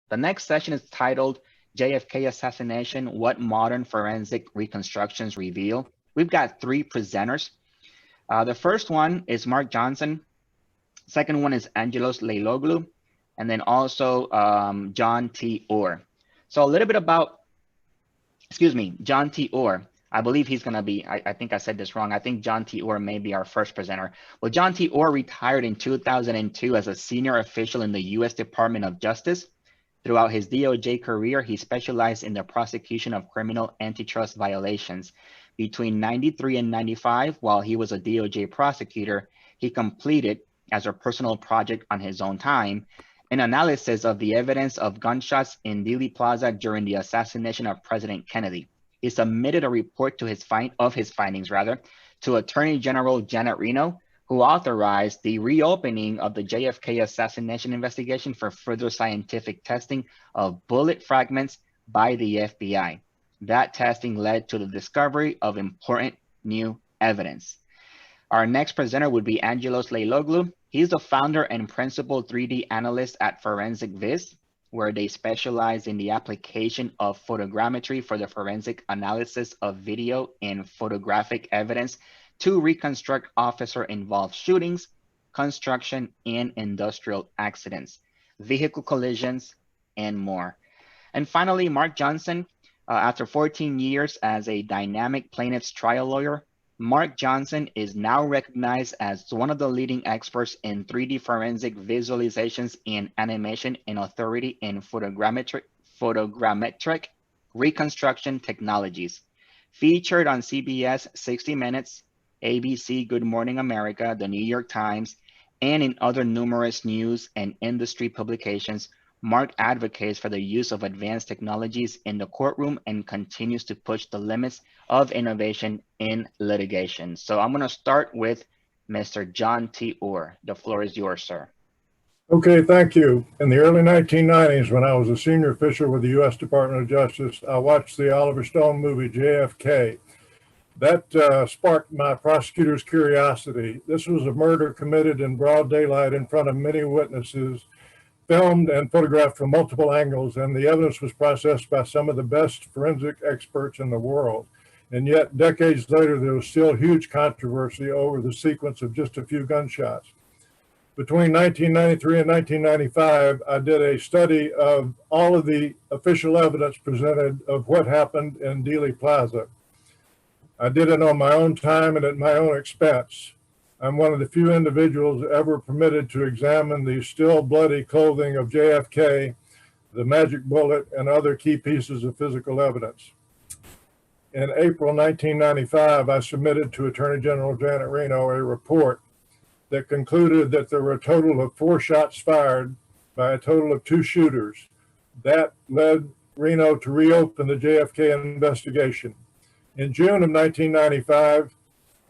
The next session is titled JFK Assassination, What Modern Forensic Reconstructions Reveal. We've got 3 presenters. The first one is Mark Johnson. Second one is Angelos Leiloglou. And then also John T. Orr. So a little bit about, John T. Orr. I believe he's going to be, I think I said this wrong. I think John T. Orr may be our first presenter. Well, John T. Orr retired in 2002 as a senior official in the U.S. Department of Justice. Throughout his DOJ career, he specialized in the prosecution of criminal antitrust violations. Between 93 and 95, while he was a DOJ prosecutor, he completed, as a personal project on his own time, an analysis of the evidence of gunshots in Dealey Plaza during the assassination of President Kennedy. He submitted a report to his findings to Attorney General Janet Reno, who authorized the reopening of the JFK assassination investigation for further scientific testing of bullet fragments by the FBI. That testing led to the discovery of important new evidence. Our next presenter would be Angelos Leiloglou. He's the founder and principal 3D analyst at Forensic Viz, where they specialize in the application of photogrammetry for the forensic analysis of video and photographic evidence to reconstruct officer-involved shootings, construction, and industrial accidents, vehicle collisions, and more. And finally, Mark Johnson. After 14 years as a dynamic plaintiff's trial lawyer, Mark Johnson is now recognized as one of the leading experts in 3D forensic visualizations and animation and authority in photogrammetric reconstruction technologies. Featured on CBS 60 Minutes, ABC Good Morning America, The New York Times, and in other numerous news and industry publications, Mark advocates for the use of advanced technologies in the courtroom and continues to push the limits of innovation in litigation. So I'm going to start with Mr. John T. Orr. The floor is yours, sir. Okay, thank you. In the early 1990s, when I was a senior official with the U.S. Department of Justice, I watched the Oliver Stone movie JFK. That sparked my prosecutor's curiosity. This was a murder committed in broad daylight in front of many witnesses, filmed and photographed from multiple angles, and the evidence was processed by some of the best forensic experts in the world. And yet, decades later, there was still huge controversy over the sequence of just a few gunshots. Between 1993 and 1995, I did a study of all of the official evidence presented of what happened in Dealey Plaza. I did it on my own time and at my own expense. I'm one of the few individuals ever permitted to examine the still bloody clothing of JFK, the magic bullet, and other key pieces of physical evidence. In April 1995, I submitted to Attorney General Janet Reno a report that concluded that there were a total of 4 shots fired by a total of 2 shooters. That led Reno to reopen the JFK investigation. In June of 1995,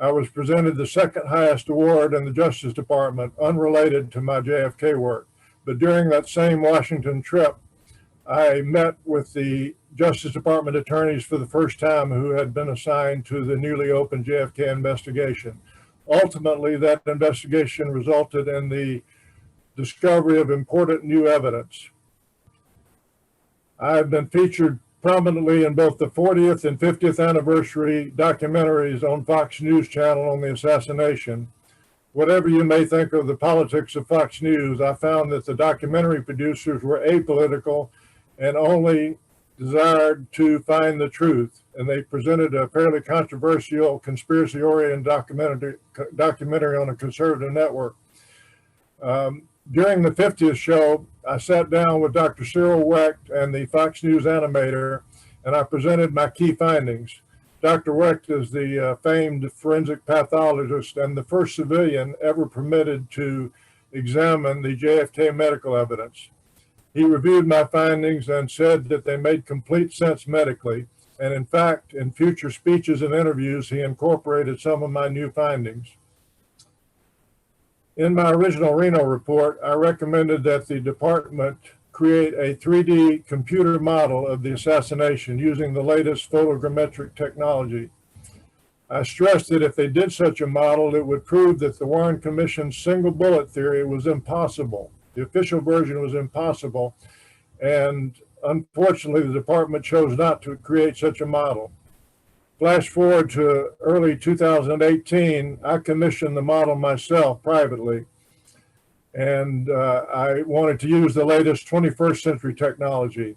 I was presented the second highest award in the Justice Department, unrelated to my JFK work. But during that same Washington trip, I met with the Justice Department attorneys for the first time who had been assigned to the newly opened JFK investigation. Ultimately, that investigation resulted in the discovery of important new evidence. I've been featured prominently in both the 40th and 50th anniversary documentaries on Fox News Channel on the assassination. Whatever you may think of the politics of Fox News, I found that the documentary producers were apolitical and only desired to find the truth. And they presented a fairly controversial, conspiracy-oriented documentary on a conservative network. During the 50th show, I sat down with Dr. Cyril Wecht and the Fox News animator, and I presented my key findings. Dr. Wecht is the famed forensic pathologist and the first civilian ever permitted to examine the JFK medical evidence. He reviewed my findings and said that they made complete sense medically, and in fact, in future speeches and interviews, he incorporated some of my new findings. In my original Reno report, I recommended that the department create a 3D computer model of the assassination using the latest photogrammetric technology. I stressed that if they did such a model, it would prove that the Warren Commission's single bullet theory was impossible. The official version was impossible, and unfortunately, the department chose not to create such a model. Flash forward to early 2018, I commissioned the model myself privately, and I wanted to use the latest 21st century technology.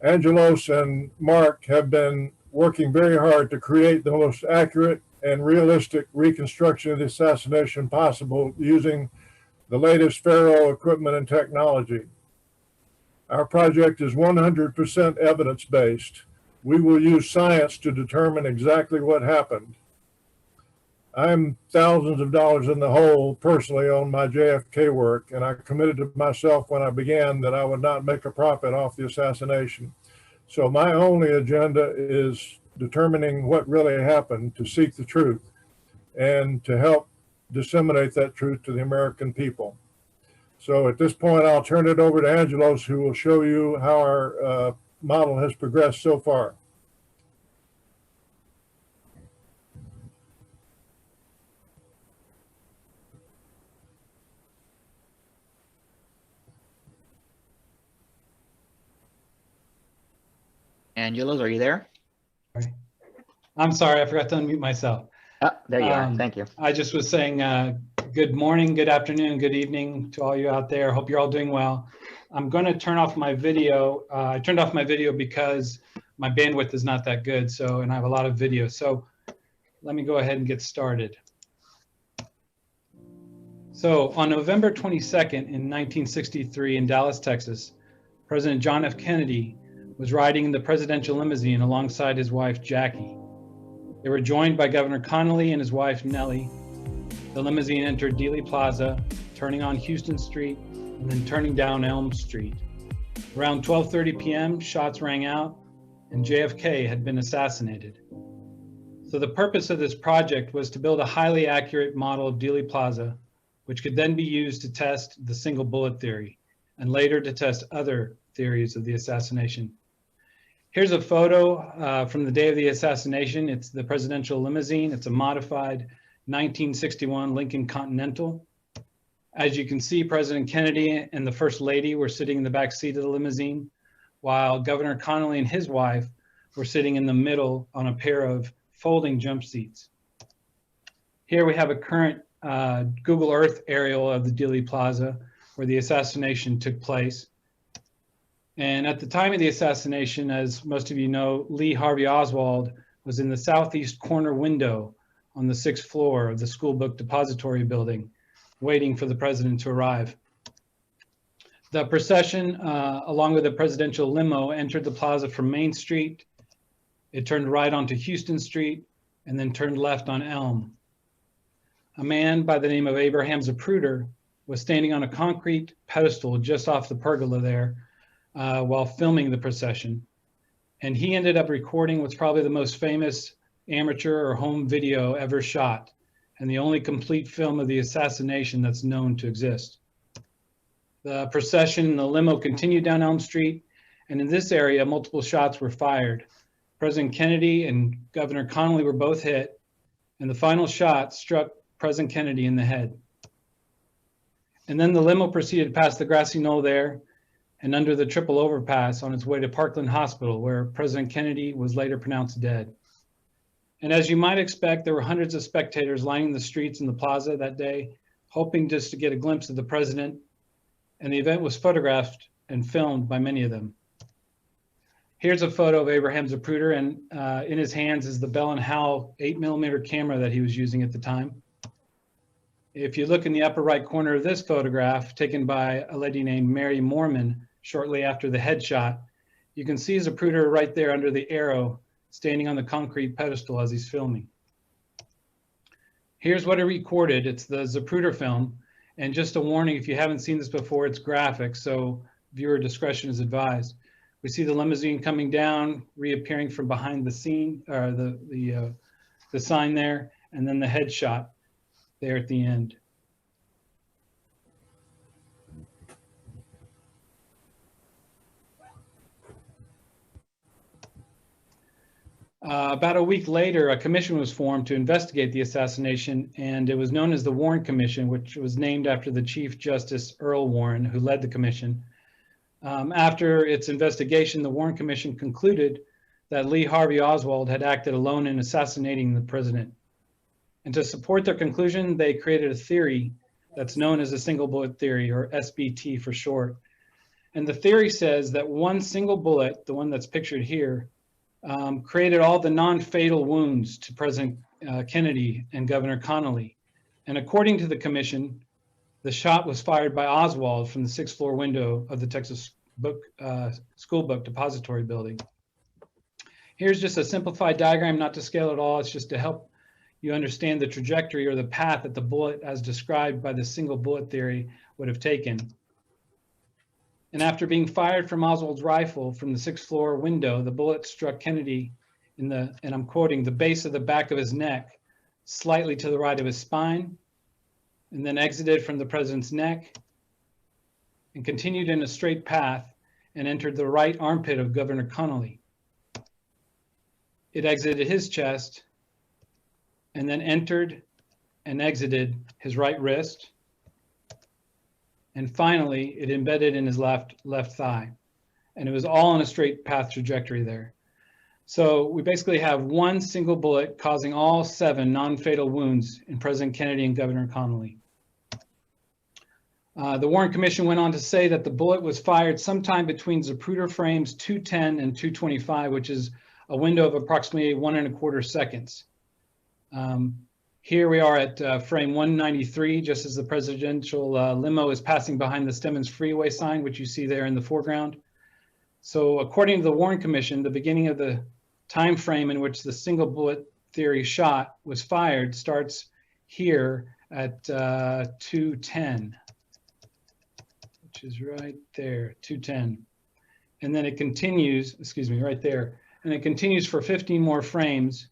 Angelos and Mark have been working very hard to create the most accurate and realistic reconstruction of the assassination possible using the latest Faro equipment and technology. Our project is 100% evidence-based. We will use science to determine exactly what happened. I'm thousands of dollars in the hole personally on my JFK work, and I committed to myself when I began that I would not make a profit off the assassination. So my only agenda is determining what really happened, to seek the truth and to help disseminate that truth to the American people. So at this point, I'll turn it over to Angelos, who will show you how our model has progressed so far. Angelos, are you there? I'm sorry, I forgot to unmute myself. Oh, there you are. Thank you. I just was saying good morning, good afternoon, good evening to all you out there. Hope you're all doing well. I'm going to turn off my video. I turned off my video because my bandwidth is not that good, and I have a lot of video. So let me go ahead and get started. So on November 22nd in 1963 in Dallas, Texas, President John F. Kennedy was riding in the presidential limousine alongside his wife, Jackie. They were joined by Governor Connally and his wife, Nellie. The limousine entered Dealey Plaza, turning on Houston Street and then turning down Elm Street. Around 12:30 p.m., shots rang out and JFK had been assassinated. So the purpose of this project was to build a highly accurate model of Dealey Plaza, which could then be used to test the single bullet theory and later to test other theories of the assassination. Here's a photo from the day of the assassination. It's the presidential limousine. It's a modified 1961 Lincoln Continental. As you can see, President Kennedy and the First Lady were sitting in the back seat of the limousine, while Governor Connally and his wife were sitting in the middle on a pair of folding jump seats. Here we have a current Google Earth aerial of the Dealey Plaza where the assassination took place. And at the time of the assassination, as most of you know, Lee Harvey Oswald was in the southeast corner window on the 6th floor of the school book depository building, waiting for the president to arrive. The procession, along with the presidential limo, entered the plaza from Main Street. It turned right onto Houston Street and then turned left on Elm. A man by the name of Abraham Zapruder was standing on a concrete pedestal just off the pergola there, while filming the procession. And he ended up recording what's probably the most famous amateur or home video ever shot, and the only complete film of the assassination that's known to exist. The procession and the limo continued down Elm Street, and in this area, multiple shots were fired. President Kennedy and Governor Connally were both hit, and the final shot struck President Kennedy in the head. And then the limo proceeded past the grassy knoll there, and under the triple overpass on its way to Parkland Hospital, where President Kennedy was later pronounced dead. And as you might expect, there were hundreds of spectators lining the streets in the plaza that day, hoping just to get a glimpse of the president, and the event was photographed and filmed by many of them. Here's a photo of Abraham Zapruder, and in his hands is the Bell & Howell 8mm camera that he was using at the time. If you look in the upper right corner of this photograph, taken by a lady named Mary Mormon, shortly after the headshot, you can see Zapruder right there under the arrow, standing on the concrete pedestal as he's filming. Here's what he recorded. It's the Zapruder film. And just a warning, if you haven't seen this before, it's graphic, so viewer discretion is advised. We see the limousine coming down, reappearing from behind the scene, or the sign there, and then the headshot there at the end. About a week later, a commission was formed to investigate the assassination, and it was known as the Warren Commission, which was named after the Chief Justice Earl Warren, who led the commission. After its investigation, the Warren Commission concluded that Lee Harvey Oswald had acted alone in assassinating the president. And to support their conclusion, they created a theory that's known as the single bullet theory, or SBT for short. And the theory says that one single bullet, the one that's pictured here, created all the non-fatal wounds to President Kennedy and Governor Connally. And according to the commission, the shot was fired by Oswald from the 6th floor window of the Texas School Book Depository building. Here's just a simplified diagram, not to scale at all. It's just to help you understand the trajectory or the path that the bullet, as described by the single bullet theory, would have taken. And after being fired from Oswald's rifle from the 6th floor window, the bullet struck Kennedy in the, and I'm quoting, the base of the back of his neck, slightly to the right of his spine, and then exited from the president's neck and continued in a straight path and entered the right armpit of Governor Connally. It exited his chest and then entered and exited his right wrist. And finally, it embedded in his left thigh. And it was all on a straight path trajectory there. So we basically have one single bullet causing all 7 non-fatal wounds in President Kennedy and Governor Connally. The Warren Commission went on to say that the bullet was fired sometime between Zapruder frames 210 and 225, which is a window of approximately 1¼ seconds. Here we are at frame 193, just as the presidential limo is passing behind the Stemmons Freeway sign, which you see there in the foreground. So according to the Warren Commission, the beginning of the time frame in which the single bullet theory shot was fired starts here at 210, which is right there, 210. And then it continues, excuse me, right there. And it continues for 15 more frames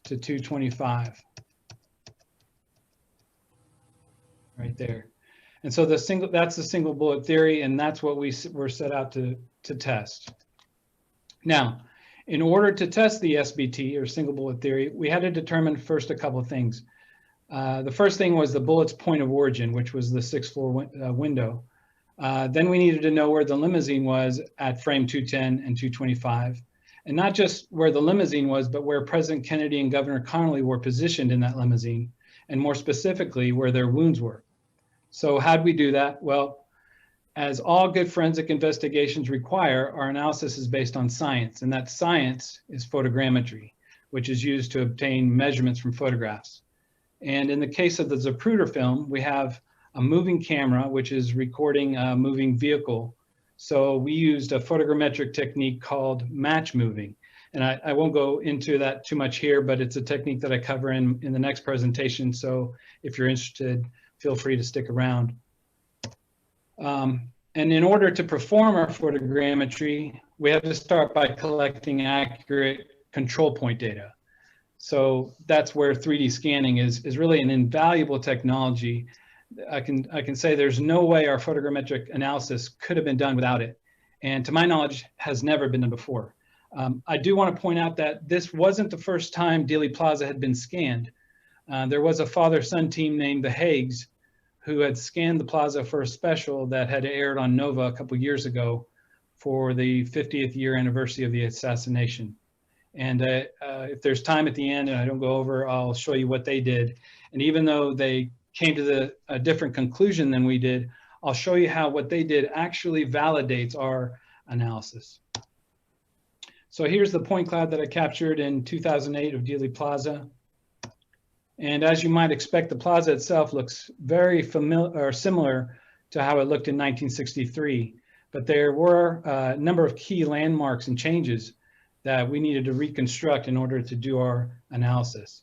to 225. Right there. And so that's the single bullet theory, and that's what we were set out to test. Now, in order to test the SBT, or single bullet theory, we had to determine first a couple of things. The first thing was the bullet's point of origin, which was the 6th floor window. Then we needed to know where the limousine was at frame 210 and 225. And not just where the limousine was, but where President Kennedy and Governor Connally were positioned in that limousine, and more specifically, where their wounds were. So how'd we do that? Well, as all good forensic investigations require, our analysis is based on science, and that science is photogrammetry, which is used to obtain measurements from photographs. And in the case of the Zapruder film, we have a moving camera, which is recording a moving vehicle. So we used a photogrammetric technique called match moving. And I won't go into that too much here, but it's a technique that I cover in the next presentation. So if you're interested, feel free to stick around. And in order to perform our photogrammetry, we have to start by collecting accurate control point data. So that's where 3D scanning is really an invaluable technology. I can say there's no way our photogrammetric analysis could have been done without it. And to my knowledge, has never been done before. I do want to point out that this wasn't the first time Dealey Plaza had been scanned. There was a father-son team named the Haigs who had scanned the plaza for a special that had aired on Nova a couple years ago for the 50th year anniversary of the assassination. And if there's time at the end and I don't go over, I'll show you what they did. And even though they came to a different conclusion than we did, I'll show you how what they did actually validates our analysis. So here's the point cloud that I captured in 2008 of Dealey Plaza. And as you might expect, the plaza itself looks very familiar or similar to how it looked in 1963. But there were a number of key landmarks and changes that we needed to reconstruct in order to do our analysis.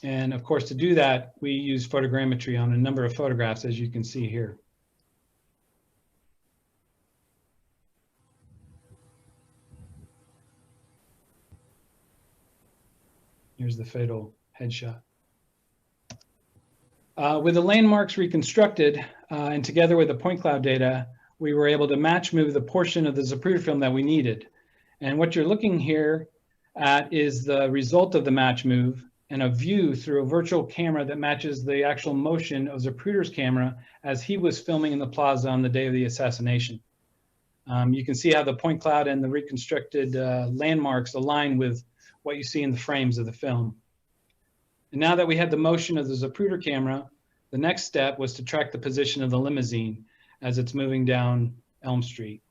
And of course, to do that, we use photogrammetry on a number of photographs, as you can see here. Here's the fatal headshot. With the landmarks reconstructed and together with the point cloud data, we were able to match move the portion of the Zapruder film that we needed. And what you're looking here at is the result of the match move and a view through a virtual camera that matches the actual motion of Zapruder's camera as he was filming in the plaza on the day of the assassination. You can see how the point cloud and the reconstructed landmarks align with what you see in the frames of the film. And now that we had the motion of the Zapruder camera, the next step was to track the position of the limousine as it's moving down Elm Street.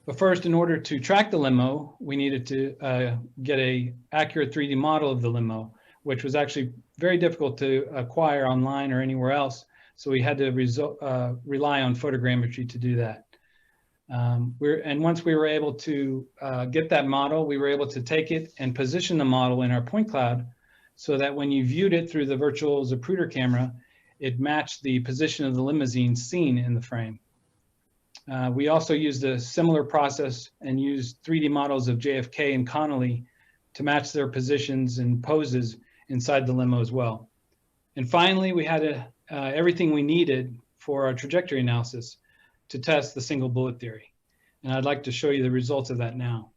But first, in order to track the limo, we needed to get an accurate 3D model of the limo, which was actually very difficult to acquire online or anywhere else. So we had to rely on photogrammetry to do that. And once we were able to get that model, we were able to take it and position the model in our point cloud so that when you viewed it through the virtual Zapruder camera, it matched the position of the limousine seen in the frame. We also used a similar process and used 3D models of JFK and Connolly to match their positions and poses inside the limo as well. And finally, we had everything we needed for our trajectory analysis to test the single bullet theory. And I'd like to show you the results of that now.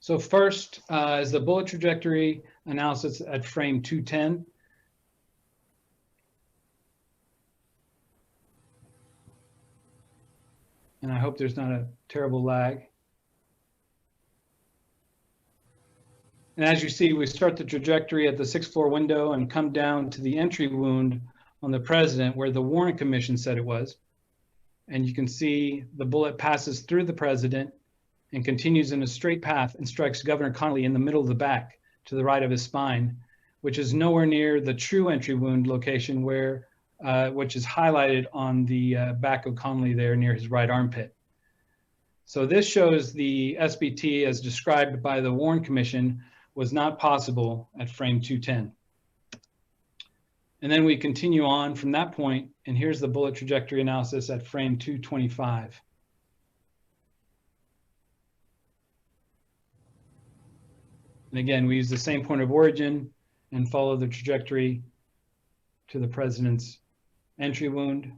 So first is the bullet trajectory analysis at frame 210. And I hope there's not a terrible lag. And as you see, we start the trajectory at the 6th floor window and come down to the entry wound on the president where the Warren Commission said it was. And you can see the bullet passes through the president and continues in a straight path and strikes Governor Connolly in the middle of the back to the right of his spine, which is nowhere near the true entry wound location where which is highlighted on the back of Connolly there near his right armpit. So this shows the SBT as described by the Warren Commission was not possible at frame 210. And then we continue on from that point, and here's the bullet trajectory analysis at frame 225. And again, we use the same point of origin and follow the trajectory to the president's entry wound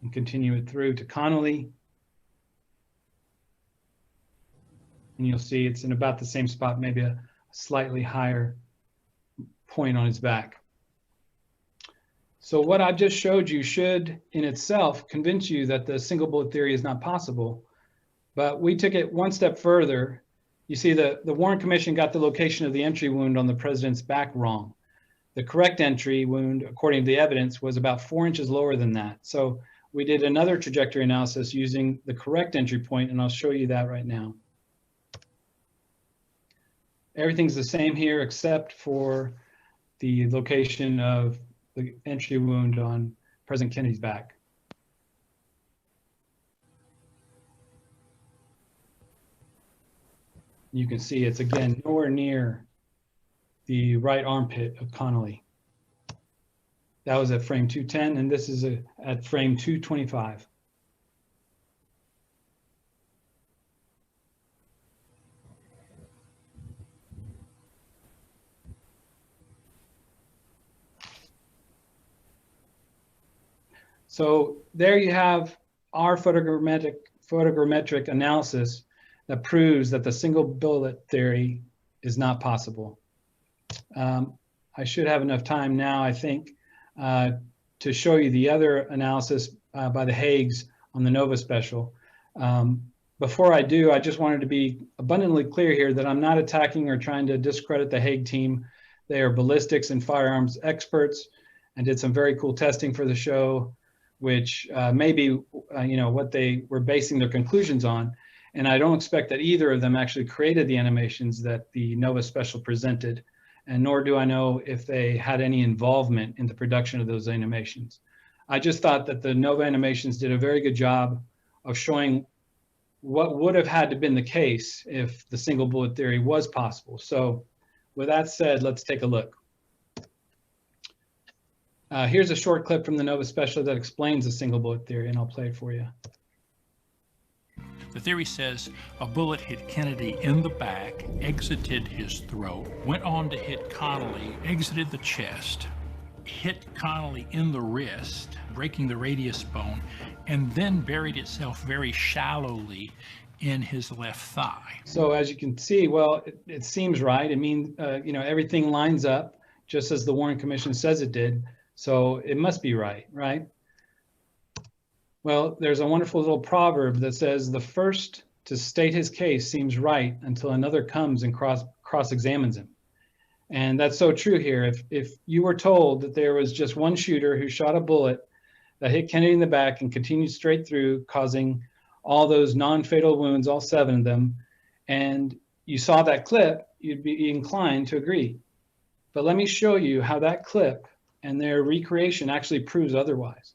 and continue it through to Connolly. And you'll see it's in about the same spot, maybe a slightly higher point on his back. So what I just showed you should in itself convince you that the single bullet theory is not possible, but we took it one step further. You see the Warren Commission got the location of the entry wound on the president's back wrong. The correct entry wound, according to the evidence, was about 4 inches lower than that. So we did another trajectory analysis using the correct entry point, and I'll show you that right now. Everything's the same here except for the location of the entry wound on President Kennedy's back. You can see it's again nowhere near the right armpit of Connolly. That was at frame 210, and this is at frame 225. So there you have our photogrammetric analysis that proves that the single bullet theory is not possible. I should have enough time now, I think, to show you the other analysis by the Haigs on the Nova special. Before I do, I just wanted to be abundantly clear here that I'm not attacking or trying to discredit the Haig team. They are ballistics and firearms experts and did some very cool testing for the show, which may be what they were basing their conclusions on. And I don't expect that either of them actually created the animations that the Nova special presented, and nor do I know if they had any involvement in the production of those animations. I just thought that the Nova animations did a very good job of showing what would have had to been the case if the single bullet theory was possible. So with that said, let's take a look. Here's a short clip from the Nova special that explains the single bullet theory, and I'll play it for you. The theory says a bullet hit Kennedy in the back, exited his throat, went on to hit Connolly, exited the chest, hit Connolly in the wrist, breaking the radius bone, and then buried itself very shallowly in his left thigh. So as you can see, well, it seems right. I mean, everything lines up just as the Warren Commission says it did. So it must be right, right? Well, there's a wonderful little proverb that says the first to state his case seems right until another comes and cross-examines him. And that's so true here. If you were told that there was just one shooter who shot a bullet that hit Kennedy in the back and continued straight through, causing all those non-fatal wounds, all 7 of them, and you saw that clip, you'd be inclined to agree. But let me show you how that clip and their recreation actually proves otherwise.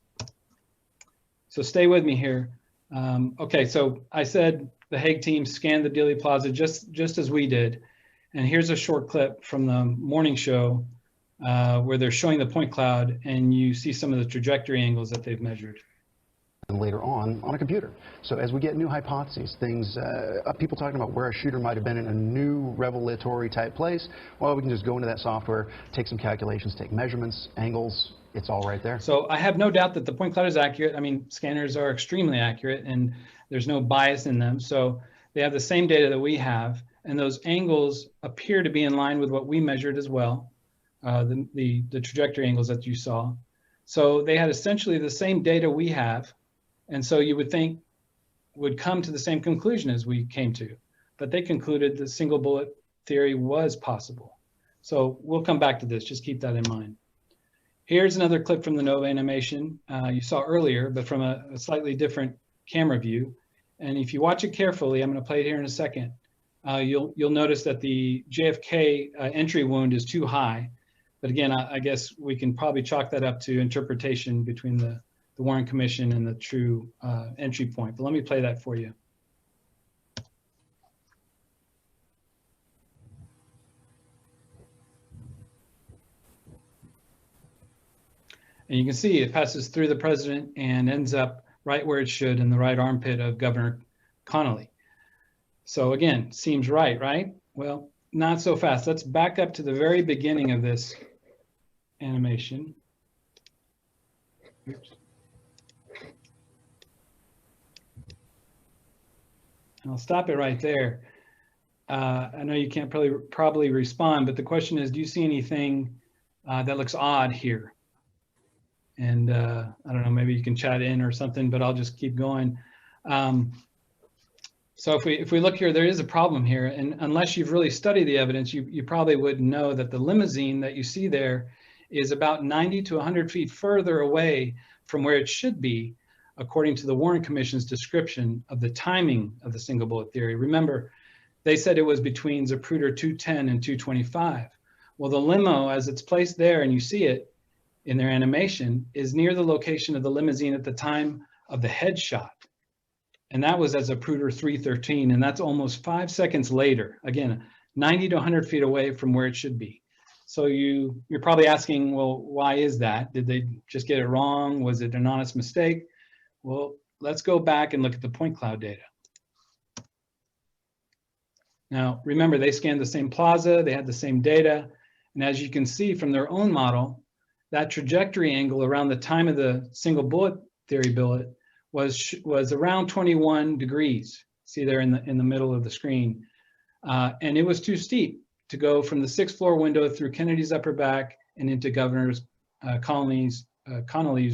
So stay with me here. Okay, so I said the Hague team scanned the Dealey Plaza just as we did. And here's a short clip from the morning show where they're showing the point cloud, and you see some of the trajectory angles that they've measured. And later on a computer. So as we get new hypotheses, things, people talking about where a shooter might have been in a new revelatory type place, well, we can just go into that software, take some calculations, take measurements, angles, it's all right there. So I have no doubt that the point cloud is accurate. I mean, scanners are extremely accurate and there's no bias in them. So they have the same data that we have, and those angles appear to be in line with what we measured as well, the trajectory angles that you saw. So they had essentially the same data we have, and so you would think would come to the same conclusion as we came to, but they concluded the single bullet theory was possible. So we'll come back to this, just keep that in mind. Here's another clip from the NOVA animation you saw earlier, but from a slightly different camera view. And if you watch it carefully, I'm going to play it here in a second, you'll notice that the JFK entry wound is too high. But again, I guess we can probably chalk that up to interpretation between the Warren Commission and the true entry point. But let me play that for you. And you can see it passes through the president and ends up right where it should, in the right armpit of Governor Connolly. So again, seems right, right? Well, not so fast. Let's back up to the very beginning of this animation. Oops. I'll stop it right there. I know you can't probably respond, but the question is, do you see anything that looks odd here? And I don't know, maybe you can chat in or something, but I'll just keep going. So if we look here, there is a problem here. And unless you've really studied the evidence, you probably wouldn't know that the limousine that you see there is about 90 to 100 feet further away from where it should be, according to the Warren Commission's description of the timing of the single bullet theory. Remember, they said it was between Zapruder 210 and 225. Well, the limo, as it's placed there, and you see it in their animation, is near the location of the limousine at the time of the headshot. And that was at Zapruder 313, and that's almost 5 seconds later. Again, 90 to 100 feet away from where it should be. So you're probably asking, well, why is that? Did they just get it wrong? Was it an honest mistake? Well, let's go back and look at the point cloud data. Now, remember, they scanned the same plaza, they had the same data, and as you can see from their own model, that trajectory angle around the time of the single bullet theory bullet was around 21 degrees. See there in the middle of the screen, and it was too steep to go from the 6th floor window through Kennedy's upper back and into Governor Connolly's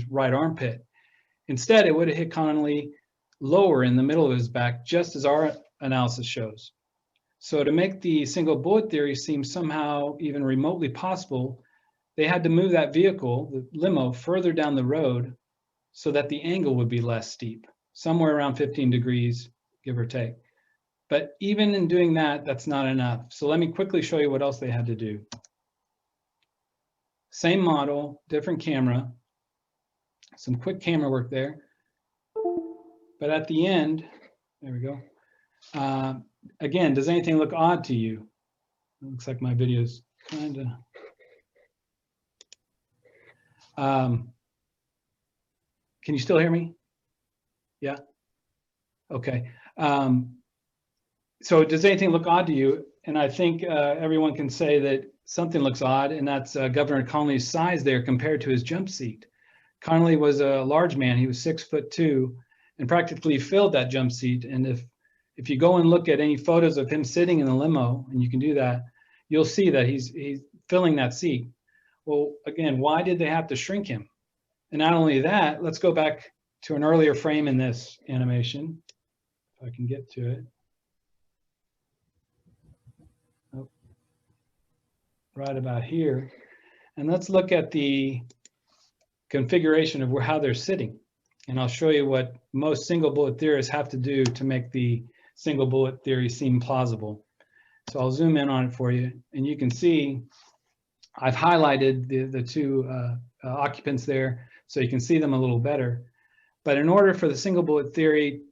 right armpit. Instead, it would have hit Connolly lower in the middle of his back, just as our analysis shows. So to make the single bullet theory seem somehow even remotely possible, they had to move that vehicle, the limo, further down the road so that the angle would be less steep, somewhere around 15 degrees, give or take. But even in doing that, that's not enough. So let me quickly show you what else they had to do. Same model, different camera, some quick camera work there. But at the end, there we go. Again, does anything look odd to you? It looks like my video's kind of... can you still hear me? Yeah? Okay. So does anything look odd to you? And I think everyone can say that something looks odd, and that's Governor Connolly's size there compared to his jump seat. Connolly was a large man. He was 6'2" and practically filled that jump seat. And if you go and look at any photos of him sitting in the limo, and you can do that, you'll see that he's filling that seat. Well, again, why did they have to shrink him? And not only that, let's go back to an earlier frame in this animation, if I can get to it. Oh, right about here. And let's look at the configuration of how they're sitting. And I'll show you what most single bullet theorists have to do to make the single bullet theory seem plausible. So I'll zoom in on it for you, and you can see I've highlighted the two occupants there so you can see them a little better. But in order for the single bullet theory,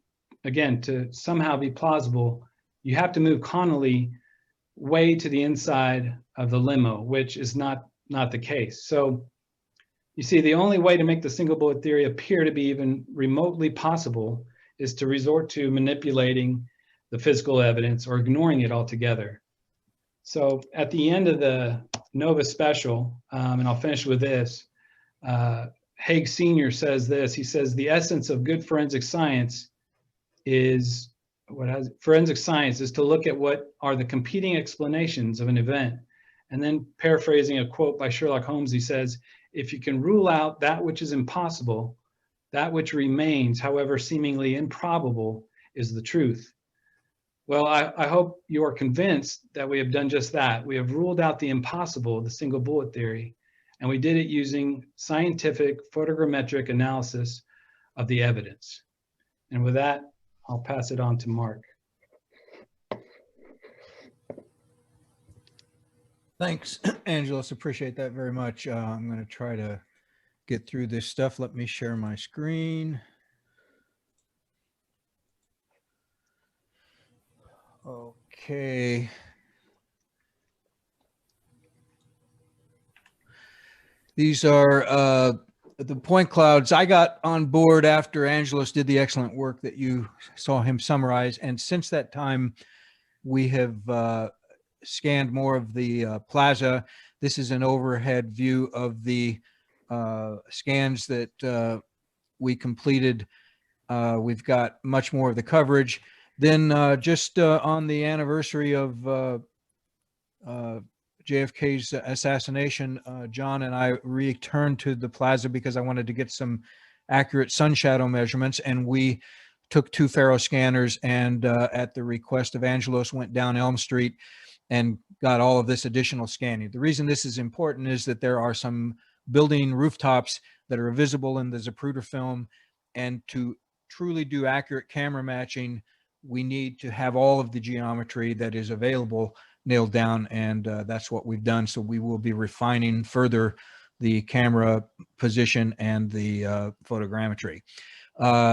again, to somehow be plausible, you have to move Connolly way to the inside of the limo, which is not the case. So you see, the only way to make the single bullet theory appear to be even remotely possible is to resort to manipulating the physical evidence or ignoring it altogether. So at the end of the Nova special, and I'll finish with this, Haig Sr. says this. He says, the essence of good forensic science is, forensic science is to look at what are the competing explanations of an event. And then paraphrasing a quote by Sherlock Holmes, he says, if you can rule out that which is impossible, that which remains, however seemingly improbable, is the truth. Well, I hope you are convinced that we have done just that. We have ruled out the impossible, the single bullet theory, and we did it using scientific photogrammetric analysis of the evidence. And with that, I'll pass it on to Mark. Thanks, Angelos. Appreciate that very much. I'm going to try to get through this stuff. Let me share my screen. Okay. These are the point clouds I got on board after Angelos did the excellent work that you saw him summarize. And since that time, we have scanned more of the plaza. This is an overhead view of the scans that we completed. We've got much more of the coverage. Then just on the anniversary of JFK's assassination, John and I returned to the plaza because I wanted to get some accurate sun shadow measurements, and we took 2 Faro scanners and at the request of Angelos went down Elm Street and got all of this additional scanning. The reason this is important is that there are some building rooftops that are visible in the Zapruder film, and to truly do accurate camera matching, we need to have all of the geometry that is available nailed down, and that's what we've done. So we will be refining further the camera position and the photogrammetry.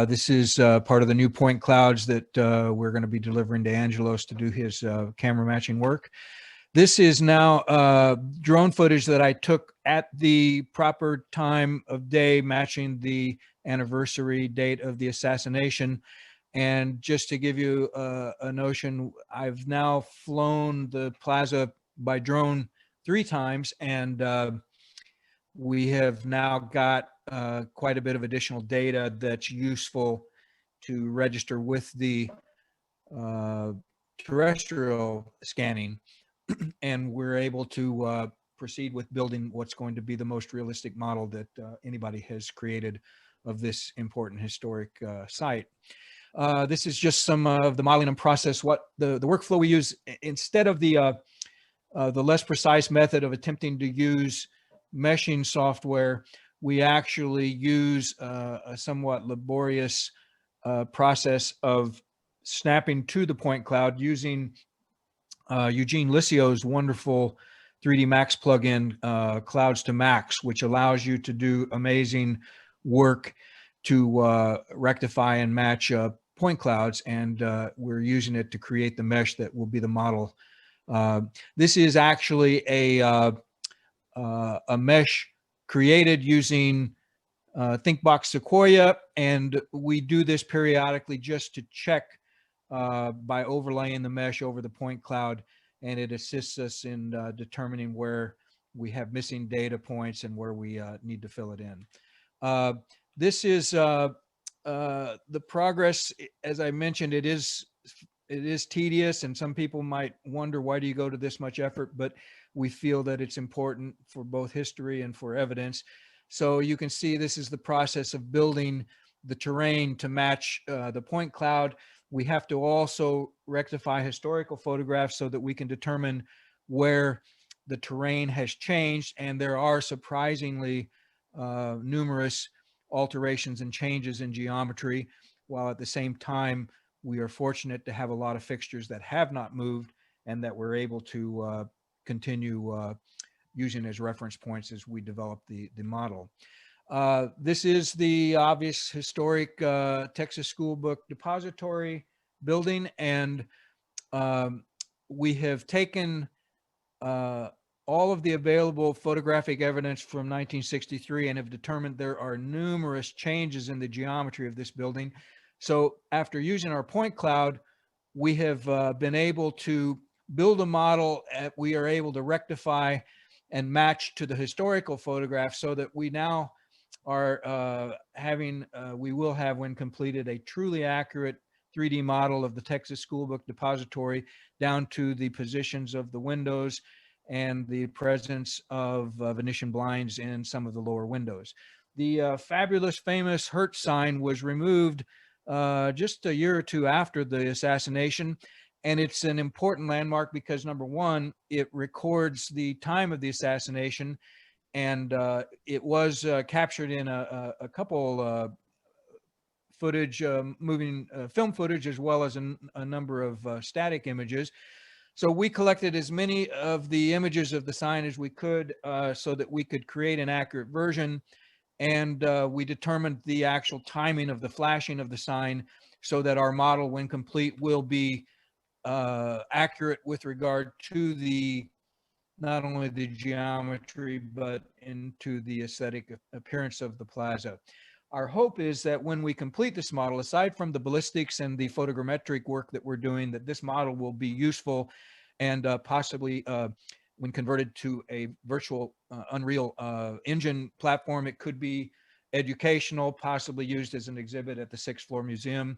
This is part of the new point clouds that we're going to be delivering to Angelos to do his camera matching work. This is now drone footage that I took at the proper time of day, matching the anniversary date of the assassination. And just to give you a notion, I've now flown the plaza by drone 3 times, and we have now got quite a bit of additional data that's useful to register with the terrestrial scanning. And we're able to proceed with building what's going to be the most realistic model that anybody has created of this important historic site. This is just some of the modeling and process. What the workflow we use, instead of the less precise method of attempting to use meshing software, we actually use a somewhat laborious process of snapping to the point cloud using Eugene Lissio's wonderful 3D Max plugin, Clouds to Max, which allows you to do amazing work to rectify and match point clouds, and we're using it to create the mesh that will be the model. This is actually a mesh created using ThinkBox Sequoia, and we do this periodically just to check by overlaying the mesh over the point cloud, and it assists us in determining where we have missing data points and where we need to fill it in. This is the progress. As I mentioned, it is tedious, and some people might wonder, why do you go to this much effort? But we feel that it's important for both history and for evidence. So you can see this is the process of building the terrain to match the point cloud. We have to also rectify historical photographs so that we can determine where the terrain has changed, and there are surprisingly numerous alterations and changes in geometry, while at the same time we are fortunate to have a lot of fixtures that have not moved and that we're able to continue using as reference points as we develop the model. This is the obvious historic Texas School Book Depository building, and we have taken all of the available photographic evidence from 1963 and have determined there are numerous changes in the geometry of this building. So after using our point cloud, we have been able to build a model that we are able to rectify and match to the historical photograph, so that we now are we will have, when completed, a truly accurate 3D model of the Texas School Book Depository, down to the positions of the windows and the presence of Venetian blinds in some of the lower windows. The fabulous, famous Hertz sign was removed just a year or two after the assassination. And it's an important landmark because, number one, it records the time of the assassination, and it was captured in a couple footage, film footage, as well as a number of static images. So we collected as many of the images of the sign as we could so that we could create an accurate version. And we determined the actual timing of the flashing of the sign so that our model, when complete, will be accurate with regard to not only the geometry, but into the aesthetic appearance of the plaza. Our hope is that when we complete this model, aside from the ballistics and the photogrammetric work that we're doing, that this model will be useful and possibly when converted to a virtual Unreal Engine platform, it could be educational, possibly used as an exhibit at the 6th floor museum,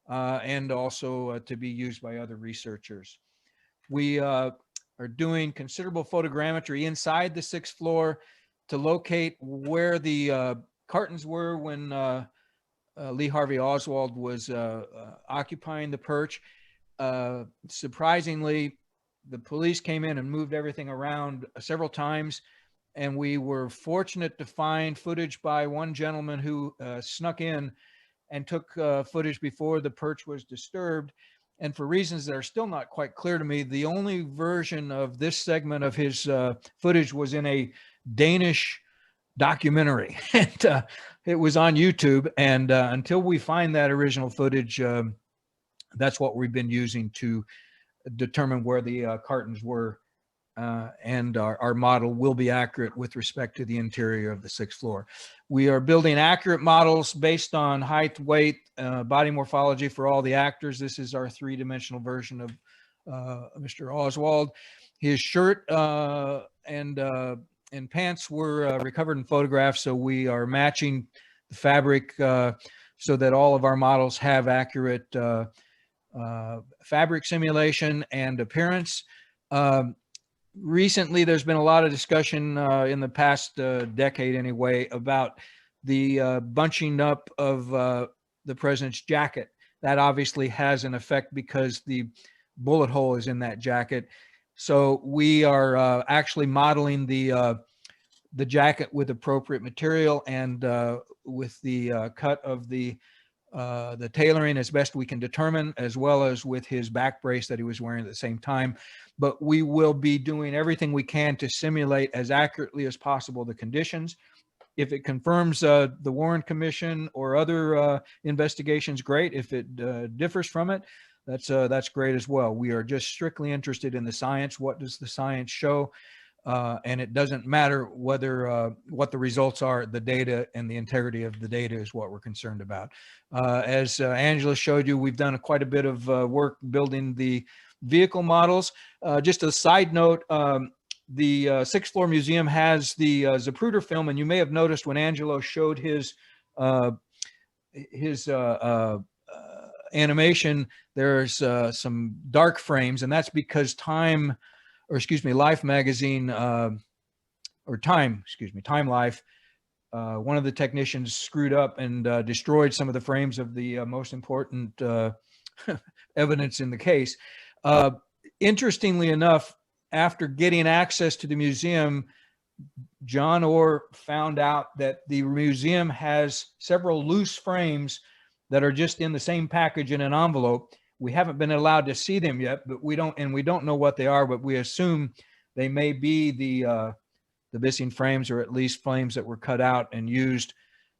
and also to be used by other researchers. We are doing considerable photogrammetry inside the 6th floor to locate where the cartons were when Lee Harvey Oswald was occupying the perch. Surprisingly, the police came in and moved everything around several times, and we were fortunate to find footage by one gentleman who snuck in and took footage before the perch was disturbed. And for reasons that are still not quite clear to me, the only version of this segment of his footage was in a Danish documentary. And it was on YouTube. And until we find that original footage, that's what we've been using to determine where the cartons were. And our model will be accurate with respect to the interior of the 6th floor. We are building accurate models based on height, weight, body morphology for all the actors. This is our 3-dimensional version of Mr. Oswald. His shirt and pants were recovered in photographs, so we are matching the fabric so that all of our models have accurate fabric simulation and appearance. Recently, there's been a lot of discussion in the past decade anyway about the bunching up of the president's jacket. That obviously has an effect because the bullet hole is in that jacket. So we are actually modeling the jacket with appropriate material and with the cut of the tailoring as best we can determine, as well as with his back brace that he was wearing at the same time. But we will be doing everything we can to simulate as accurately as possible the conditions. If it confirms the Warren Commission or other investigations, great. If it differs from it, that's great as well. We are just strictly interested in the science. What does the science show? And it doesn't matter whether what the results are. The data and the integrity of the data is what we're concerned about. As Angelos showed you, we've done quite a bit of work building the vehicle models. Just a side note, the 6th floor museum has the Zapruder film, and you may have noticed when Angelos showed his animation, there's some dark frames, and that's because Life magazine, Time Life one of the technicians screwed up and destroyed some of the frames of the most important evidence in the case. Interestingly enough, after getting access to the museum, John Orr found out that the museum has several loose frames that are just in the same package in an envelope. We haven't been allowed to see them yet, but we don't know what they are, but we assume they may be the missing frames, or at least frames that were cut out and used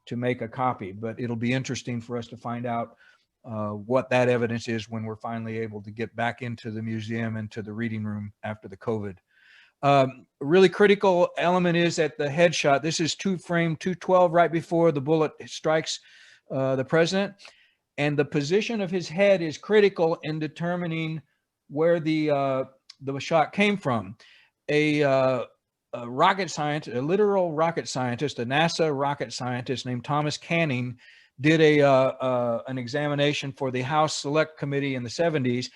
to make a copy. But it'll be interesting for us to find out what that evidence is when we're finally able to get back into the museum and to the reading room after the COVID. A really critical element is at the headshot. This is frame 212, right before the bullet strikes the president. And the position of his head is critical in determining where the shot came from. A rocket scientist, a literal rocket scientist, a NASA rocket scientist named Thomas Canning, did an examination for the House Select Committee in the 70s.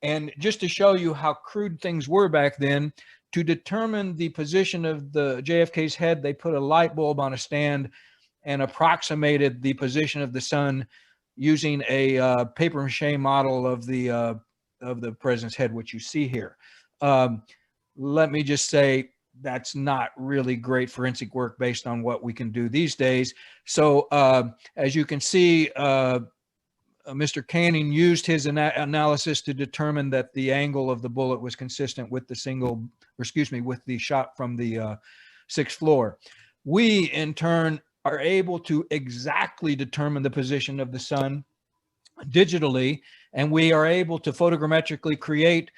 And just to show you how crude things were back then, to determine the position of the JFK's head, they put a light bulb on a stand and approximated the position of the sun using a paper mache model of the president's head, which you see here. Let me just say, that's not really great forensic work based on what we can do these days. So as you can see, Mr. Canning used his analysis to determine that the angle of the bullet was consistent with with the shot from the 6th floor. We, in turn, are able to exactly determine the position of the sun digitally, and we are able to photogrammetrically create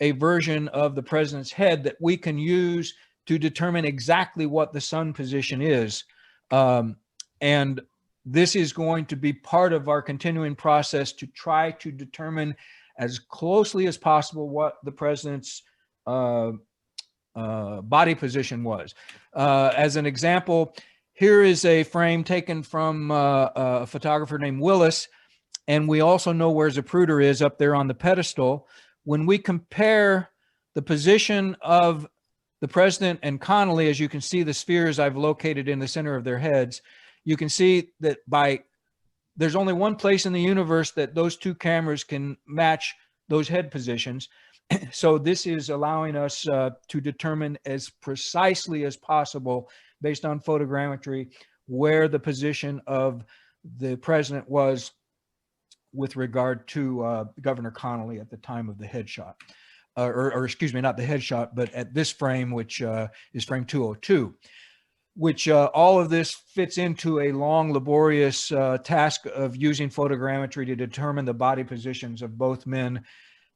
a version of the president's head that we can use to determine exactly what the sun position is. And this is going to be part of our continuing process to try to determine as closely as possible what the president's body position was. As an example, here is a frame taken from a photographer named Willis, and we also know where Zapruder is up there on the pedestal. When we compare the position of the president and Connolly, as you can see the spheres I've located in the center of their heads, you can see that there's only one place in the universe that those two cameras can match those head positions. So this is allowing us to determine as precisely as possible, based on photogrammetry, where the position of the president was with regard to Governor Connolly at the time of the headshot. Or excuse me, not the headshot, but at this frame, which is frame 202, which all of this fits into a long, laborious task of using photogrammetry to determine the body positions of both men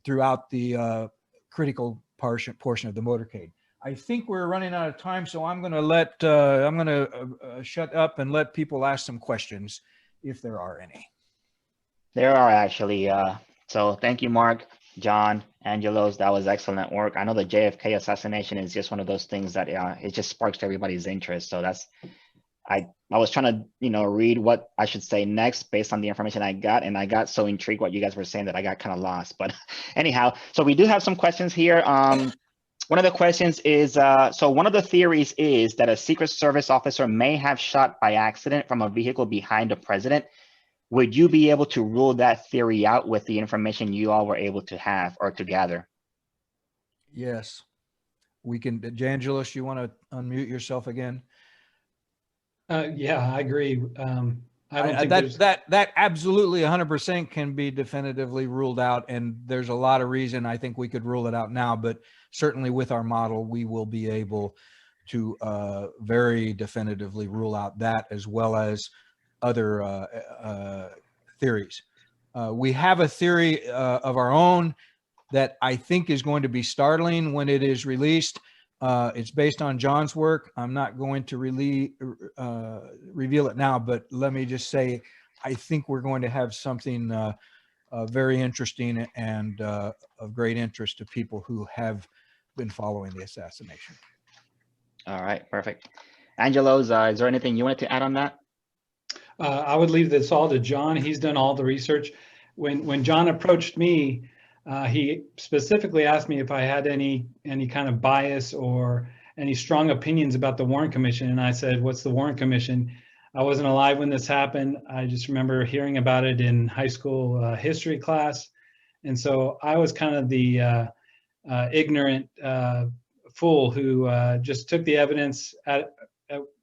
throughout the critical portion of the motorcade. I think we're running out of time, so I'm going to shut up and let people ask some questions, if there are any. There are actually. So thank you, Mark, John, Angelos. That was excellent work. I know the JFK assassination is just one of those things that it just sparks everybody's interest. So that's, I was trying to, read what I should say next based on the information I got, and I got so intrigued what you guys were saying that I got kind of lost. But anyhow, so we do have some questions here. One of the questions is, so one of the theories is that a Secret Service officer may have shot by accident from a vehicle behind the president. Would you be able to rule that theory out with the information you all were able to have or to gather? Yes, we can. Angelos, you want to unmute yourself again? Yeah, I agree. I don't think that absolutely 100% can be definitively ruled out, and there's a lot of reason I think we could rule it out now, but certainly with our model, we will be able to very definitively rule out that, as well as other theories. We have a theory of our own that I think is going to be startling when it is released. It's based on John's work. I'm not going to reveal it now, but let me just say, I think we're going to have something very interesting and of great interest to people who have been following the assassination. All right, perfect. Angelos, is there anything you wanted to add on that? I would leave this all to John. He's done all the research. When John approached me, he specifically asked me if I had any kind of bias or any strong opinions about the Warren Commission. And I said, what's the Warren Commission? I wasn't alive when this happened. I just remember hearing about it in high school history class. And so I was kind of the ignorant fool who just took the evidence at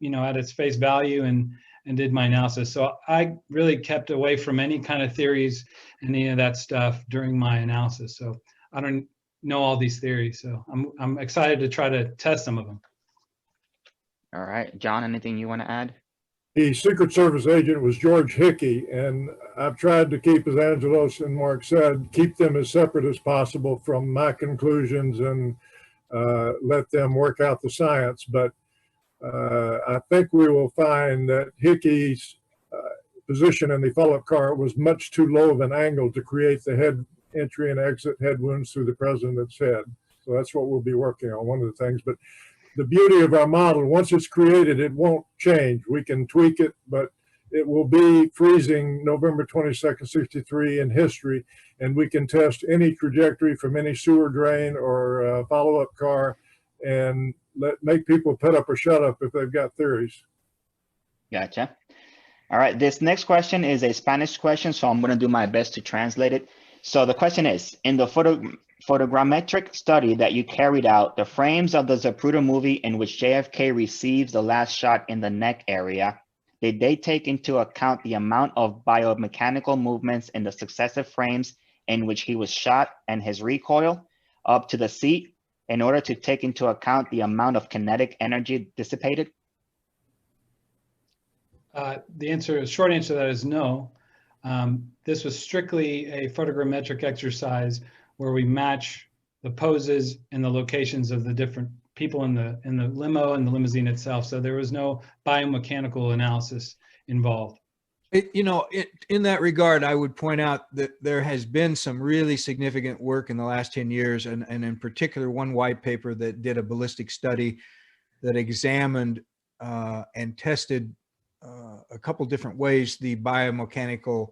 its face value and did my analysis. So I really kept away from any kind of theories and any of that stuff during my analysis. So I don't know all these theories. So I'm excited to try to test some of them. All right, John, anything you want to add? The Secret Service agent was George Hickey, and I've tried to keep, as Angelos and Mark said, keep them as separate as possible from my conclusions and let them work out the science. But I think we will find that Hickey's position in the follow-up car was much too low of an angle to create the head entry and exit head wounds through the president's head. So that's what we'll be working on, one of the things. But the beauty of our model, once it's created, it won't change. We can tweak it, but it will be freezing November 22nd, 63 in history, and we can test any trajectory from any sewer drain or follow-up car and make people put up or shut up if they've got theories. Gotcha. All right, this next question is a Spanish question, so I'm going to do my best to translate it. So the question is, in the photogrammetric study that you carried out, the frames of the Zapruder movie in which JFK receives the last shot in the neck area, did they take into account the amount of biomechanical movements in the successive frames in which he was shot and his recoil up to the seat in order to take into account the amount of kinetic energy dissipated? The short answer to that is no. This was strictly a photogrammetric exercise where we match the poses and the locations of the different people in the limo and the limousine itself. So there was no biomechanical analysis involved. In that regard, I would point out that there has been some really significant work in the last 10 years, and in particular, one white paper that did a ballistic study that examined and tested a couple different ways the biomechanical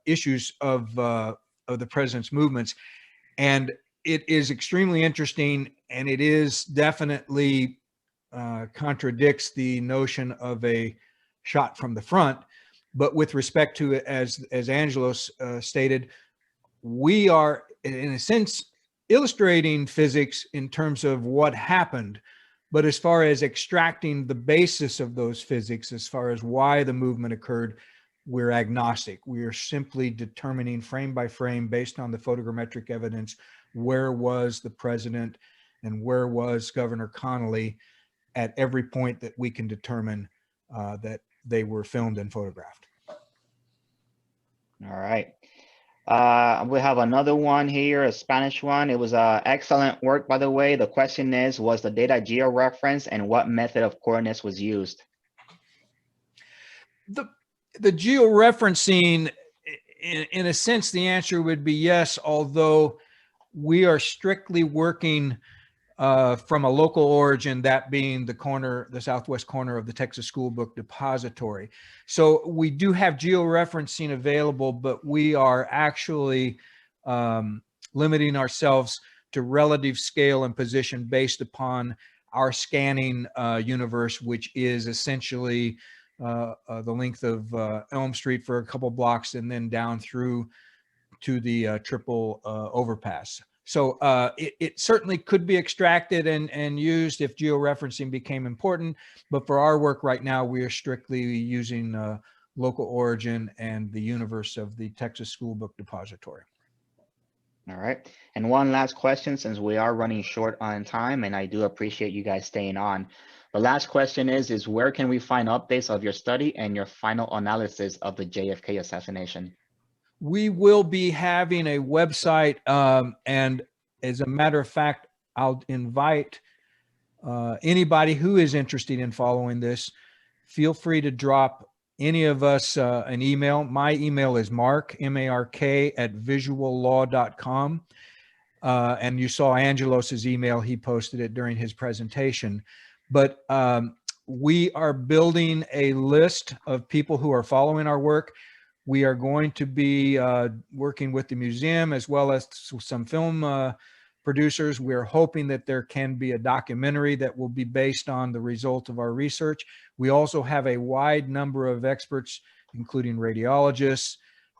issues of the president's movements. And it is extremely interesting, and it is definitely contradicts the notion of a shot from the front. But with respect to it, as Angelos stated, we are, in a sense, illustrating physics in terms of what happened. But as far as extracting the basis of those physics, as far as why the movement occurred, we're agnostic. We are simply determining frame by frame, based on the photogrammetric evidence, where was the president and where was Governor Connally at every point that we can determine that they were filmed and photographed. All right. We have another one here, a Spanish one. It was excellent work, by the way. The question is, was the data georeferenced and what method of coordinates was used? The georeferencing, in a sense, the answer would be yes, although we are strictly working from a local origin, that being the southwest corner of the Texas School Book Depository. So we do have georeferencing available, but we are actually limiting ourselves to relative scale and position based upon our scanning universe, which is essentially the length of Elm Street for a couple blocks and then down through to the triple overpass. So it certainly could be extracted and used if georeferencing became important, but for our work right now, we are strictly using local origin and the universe of the Texas School Book Depository. All right. And one last question, since we are running short on time, and I do appreciate you guys staying on. The last question is where can we find updates of your study and your final analysis of the JFK assassination? We will be having a website, and as a matter of fact, I'll invite anybody who is interested in following this. Feel free to drop any of us an email. My email is mark, M-A-R-K, @visuallaw.com. And you saw Angelos's email. He posted it during his presentation. But we are building a list of people who are following our work. We are going to be working with the museum as well as some film producers. We're hoping that there can be a documentary that will be based on the result of our research. We also have a wide number of experts, including radiologists,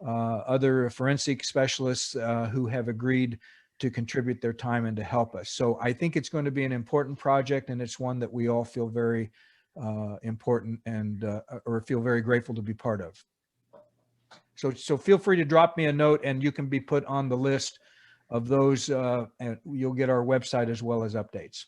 other forensic specialists who have agreed to contribute their time and to help us. So I think it's going to be an important project, and it's one that we all feel very important and or feel very grateful to be part of. So feel free to drop me a note, and you can be put on the list of those, and you'll get our website as well as updates.